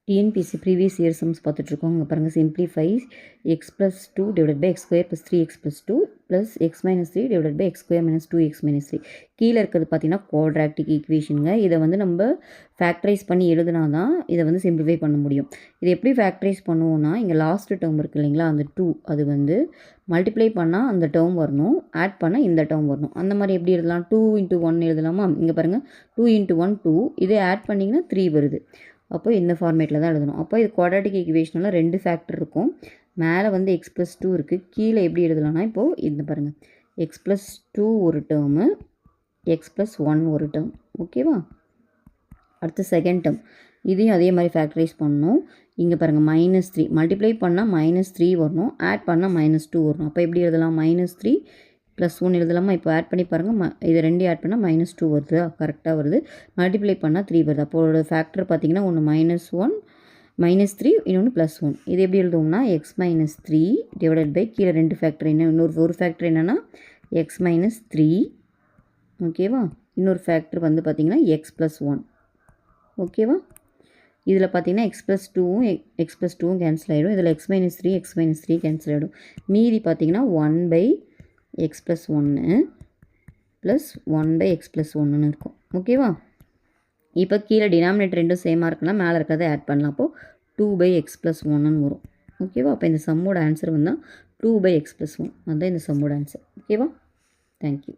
TNPSC previous year sums பார்த்துட்ருக்கோம். இங்கே பாருங்கள், simplify x plus 2 divided by x square plus 3x plus 2 plus x minus 3 divided by x square minus 2x minus 3. கீழே இருக்கிறது பார்த்தீங்கன்னா quadratic ஈக்குவேஷனுங்க. இதை வந்து நம்ம ஃபேக்டரைஸ் பண்ணி எழுதுனா தான் இதை வந்து சிம்பிளிஃபை பண்ண முடியும். இது எப்படி ஃபேக்டரைஸ் பண்ணுவோம்னா, இங்கே லாஸ்ட் டேர்ம் இருக்குது இல்லைங்களா, அந்த 2 அது வந்து மல்டிப்ளை பண்ணால் அந்த டேர்ம் வரணும், ஆட் பண்ணால் இந்த டேர்ம் வரணும். அந்த மாதிரி எப்படி எழுதலாம்? 2 × 1 எழுதலாமா? இங்கே பாருங்கள், 2 × 1 2, இதே ஆட் பண்ணிங்கன்னா 3 வருது. அப்போ இந்த ஃபார்மேட்டில் தான் எழுதணும். அப்போ இது குவாட்ராட்டிக் ஈக்குவேஷனில் 2 ஃபேக்டர் இருக்கும். மேலே வந்து எக்ஸ் ப்ளஸ் 2 இருக்குது. கீழே எப்படி எழுதலாம்னா, இப்போது இந்த பாருங்கள், எக்ஸ் ப்ளஸ் 2 ஒரு டேர்மு, எக்ஸ் ப்ளஸ் 1 ஒரு டேர்ம். ஓகேவா? அடுத்து செகண்ட் டேர்ம், இதையும் அதே மாதிரி ஃபேக்டரைஸ் பண்ணணும். இங்கே பாருங்கள், -3 மல்டிப்ளை பண்ணால் -3 வரணும், ஆட் பண்ணால் -2 வரணும். அப்போ எப்படி எழுதலாம்? -3 + 1 எழுதலாமா? இப்போ ஆட் பண்ணி பாருங்கள், இது 2 ஆட் பண்ணால் -2 வருது, கரெக்டாக வருது. மல்டிப்ளை பண்ணால் 3 வருது. அப்போது ஃபேக்டர் பார்த்தீங்கன்னா ஒன்று -1 -3, இன்னொன்று +1. இது எப்படி எழுதுவோம்னா, எக்ஸ் மைனஸ் 3 டிவைடட் பை கீழே 2 ஃபேக்டர் என்ன, ஒரு ஃபேக்டர் என்னென்னா எக்ஸ் மைனஸ் 3. ஓகேவா? இன்னொரு ஃபேக்டர் வந்து பார்த்திங்கன்னா எக்ஸ் ப்ளஸ் 1. ஓகேவா? இதில் பார்த்தீங்கன்னா எக்ஸ் ப்ளஸ் 2வும் கேன்சல் ஆகிடும். இதில் எக்ஸ் மைனஸ் 3 கேன்சல் ஆகிடும். மீதி பார்த்தீங்கன்னா 1/x + 1 ப்ளஸ் 1/x + 1ன்னு இருக்கும். ஓகேவா? இப்போ கீழே டினாமினேட்டர் ரெண்டும் சேமாக இருக்குன்னா மேலே இருக்கிறத ஆட் பண்ணலாம். அப்போது 2/x + 1ன்னு வரும். ஓகேவா? அப்போ இந்த சம்மோட ஆன்சர் வந்தால் 2/x + 1. அதுதான் இந்த சம்மோட ஆன்சர். ஓகேவா? தேங்க்யூ.